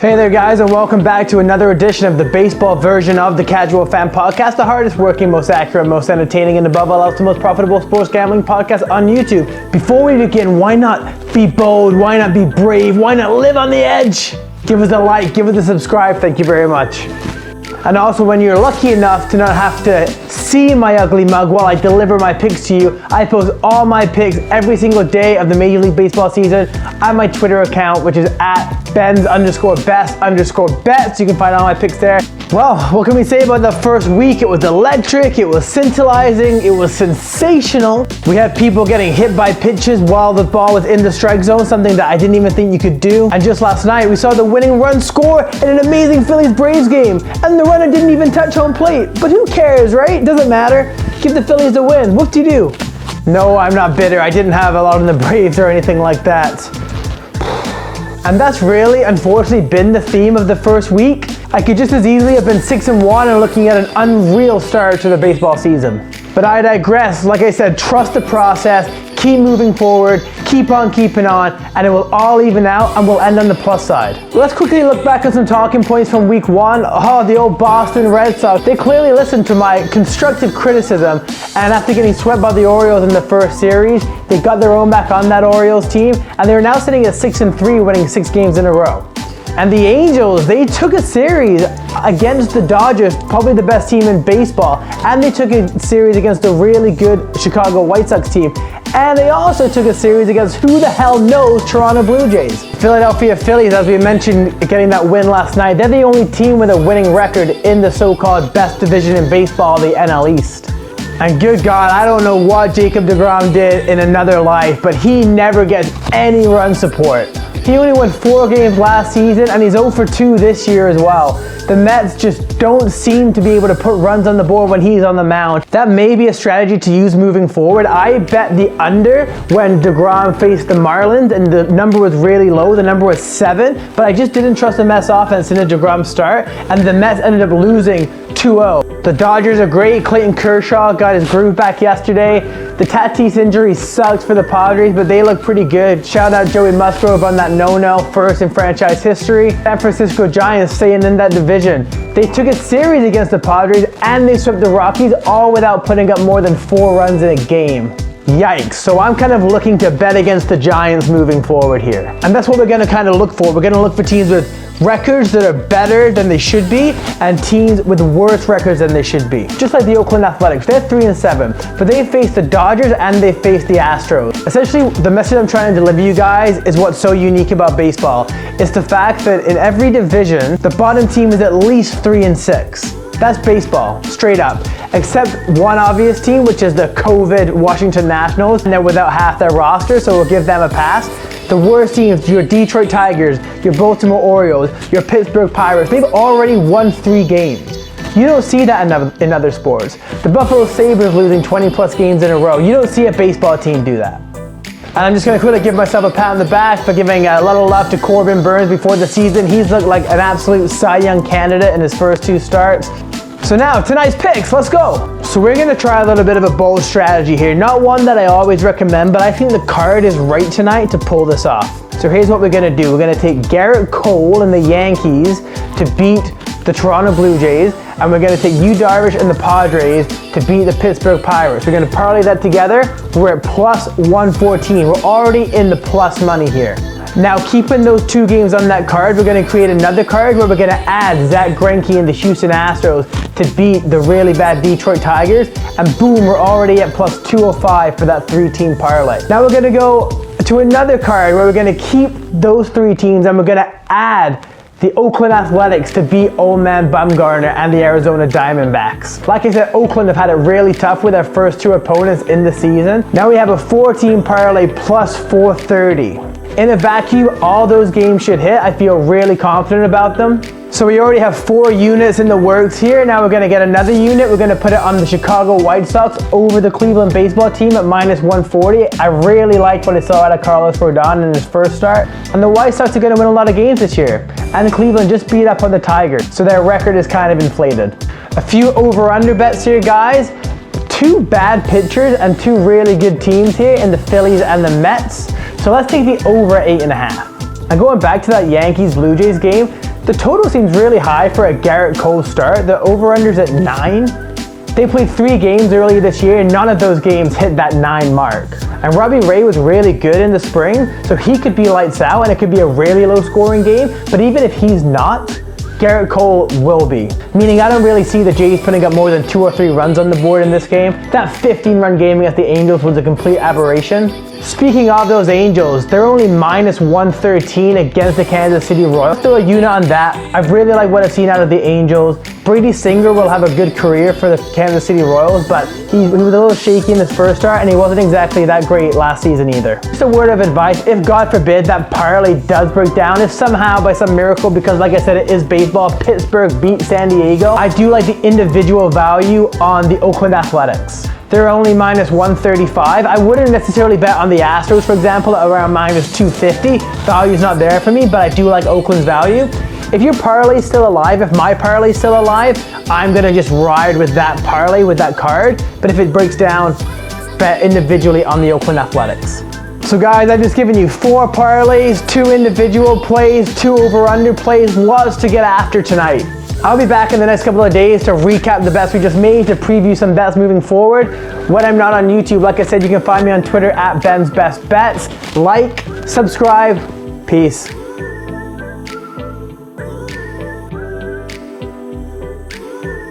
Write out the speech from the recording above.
Hey there guys, and welcome back to another edition of the baseball version of the Casual Fan Podcast, the hardest working, most accurate, most entertaining, and above all else, the most profitable sports gambling podcast on YouTube. Before we begin, why not be bold? Why not be brave? Why not live on the edge? Give us a like, give us a subscribe, thank you very much. And also, when you're lucky enough to not have to see my ugly mug while I deliver my picks to you, I post all my picks every single day of the Major League Baseball season on my Twitter account, which is at Benz_best_bets. You can find all my picks there. Well, what can we say about the first week? It was electric, it was scintillating, it was sensational. We had people getting hit by pitches while the ball was in the strike zone, something that I didn't even think you could do. And just last night, we saw the winning run score in an amazing Phillies-Braves game, and the runner didn't even touch home plate. But who cares, right? Doesn't matter. Give the Phillies the win. Whoop-de-doo. No, I'm not bitter. I didn't have a lot on the Braves or anything like that. And that's really, unfortunately, been the theme of the first week. I could just as easily have been 6-1 and looking at an unreal start to the baseball season. But I digress. Like I said, trust the process, keep moving forward, keep on keeping on, and it will all even out and we'll end on the plus side. Let's quickly look back at some talking points from week one. Oh, the old Boston Red Sox. They clearly listened to my constructive criticism, and after getting swept by the Orioles in the first series, they got their own back on that Orioles team, and they're now sitting at 6-3, winning 6 games in a row. And the Angels, they took a series against the Dodgers, probably the best team in baseball, and they took a series against a really good Chicago White Sox team, and they also took a series against who the hell knows Toronto Blue Jays. Philadelphia Phillies, as we mentioned, getting that win last night, they're the only team with a winning record in the so-called best division in baseball, the NL East. And good God, I don't know what Jacob deGrom did in another life, but he never gets any run support. He only won 4 games last season, and he's 0-2 this year as well. The Mets just don't seem to be able to put runs on the board when he's on the mound. That may be a strategy to use moving forward. I bet the under when deGrom faced the Marlins, and the number was really low. The number was 7, but I just didn't trust the Mets offense in the deGrom start, and the Mets ended up losing 2-0. The Dodgers are great. Clayton Kershaw got his groove back yesterday. The Tatis injury sucks for the Padres, but they look pretty good. Shout out Joey Musgrove on that no-no, first in franchise history. San Francisco Giants staying in that division. They took a series against the Padres and they swept the Rockies, all without putting up more than 4 runs in a game. Yikes. So I'm kind of looking to bet against the Giants moving forward here. And that's what we're going to kind of look for. We're going to look for teams with records that are better than they should be and teams with worse records than they should be. Just like the Oakland Athletics, they're 3-7, but they faced the Dodgers and they faced the Astros. Essentially, the message I'm trying to deliver you guys is what's so unique about baseball. It's the fact that in every division, the bottom team is at least 3-6. That's baseball, straight up. Except one obvious team, which is the COVID Washington Nationals, and they're without half their roster, so we'll give them a pass. The worst teams, your Detroit Tigers, your Baltimore Orioles, your Pittsburgh Pirates, they've already won 3 games. You don't see that in other sports. The Buffalo Sabres losing 20+ games in a row. You don't see a baseball team do that. And I'm just going to quickly give myself a pat on the back for giving a lot of love to Corbin Burns before the season. He's looked like an absolute Cy Young candidate in his first 2 starts. So now, tonight's picks, let's go. So we're going to try a little bit of a bold strategy here. Not one that I always recommend, but I think the card is right tonight to pull this off. So here's what we're going to do. We're going to take Garrett Cole and the Yankees to beat the Toronto Blue Jays, and we're going to take Yu Darvish and the Padres to beat the Pittsburgh Pirates. We're going to parlay that together. We're at plus 114. We're already in the plus money here. Now, keeping those 2 games on that card, we're going to create another card where we're going to add Zach Greinke and the Houston Astros to beat the really bad Detroit Tigers, and boom, we're already at plus 205 for that 3-team parlay. Now we're going to go to another card where we're going to keep those 3 teams and we're going to add the Oakland Athletics to beat Old Man Bumgarner and the Arizona Diamondbacks. Like I said, Oakland have had it really tough with their first 2 opponents in the season. Now we have a 4-team parlay plus 430. In a vacuum, all those games should hit. I feel really confident about them. So we already have 4 units in the works here. Now we're going to get another unit. We're going to put it on the Chicago White Sox over the Cleveland baseball team at minus 140. I really liked what I saw out of Carlos Rodon in his first start. And the White Sox are going to win a lot of games this year. And Cleveland just beat up on the Tigers, so their record is kind of inflated. A few over-under bets here, guys. 2 bad pitchers and 2 really good teams here in the Phillies and the Mets. So let's take the over 8.5. And going back to that Yankees-Blue Jays game, The total seems really high for a Garrett Cole start. The over-under's at 9. They played 3 games earlier this year, and none of those games hit that 9 mark. And Robbie Ray was really good in the spring, so he could be lights out, and it could be a really low-scoring game. But even if he's not, Garrett Cole will be. Meaning I don't really see the Jays putting up more than 2 or 3 runs on the board in this game. That 15-run game against the Angels was a complete aberration. Speaking of those Angels, they're only minus 113 against the Kansas City Royals. Throw a unit on that. I really like what I've seen out of the Angels. Brady Singer will have a good career for the Kansas City Royals, but he was a little shaky in his first start, and he wasn't exactly that great last season either. Just a word of advice, if God forbid that parlay does break down, if somehow by some miracle, because like I said, it is baseball, Pittsburgh beat San Diego, I do like the individual value on the Oakland Athletics. They're only minus 135. I wouldn't necessarily bet on the Astros, for example, around minus 250. Value's not there for me, but I do like Oakland's value. If your parlay's still alive, if my parlay's still alive, I'm gonna just ride with that parlay, with that card. But if it breaks down, bet individually on the Oakland Athletics. So guys, I've just given you 4 parlays, 2 individual plays, 2 over-under plays, lots to get after tonight. I'll be back in the next couple of days to recap the bets we just made, to preview some bets moving forward. When I'm not on YouTube, like I said, you can find me on Twitter at Ben's Best Bets. Like, subscribe, peace.